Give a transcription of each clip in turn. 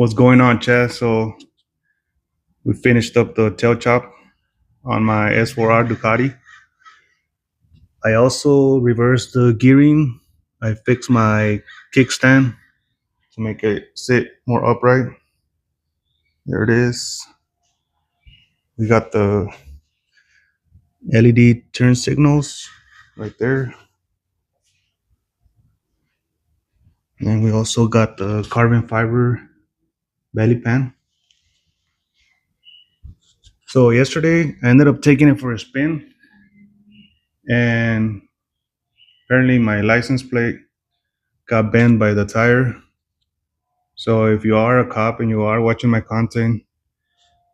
What's going on, Chaz? So we finished up the tail chop on my S4R Ducati. I also reversed the gearing. I fixed my kickstand to make it sit more upright. There it is. We got the LED turn signals right there. And we also got the carbon fiber belly pan. So yesterday I ended up taking it for a spin, and apparently my license plate got bent by the tire. So if you are a cop and you are watching my content,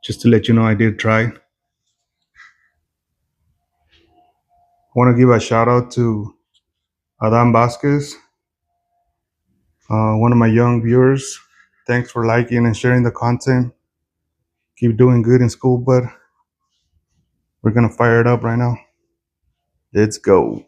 just to let you know I did try. I want to give a shout out to Adam Vasquez, one of my young viewers. Thanks for liking and sharing the content. Keep doing good in school, bud. We're gonna fire it up right now. Let's go.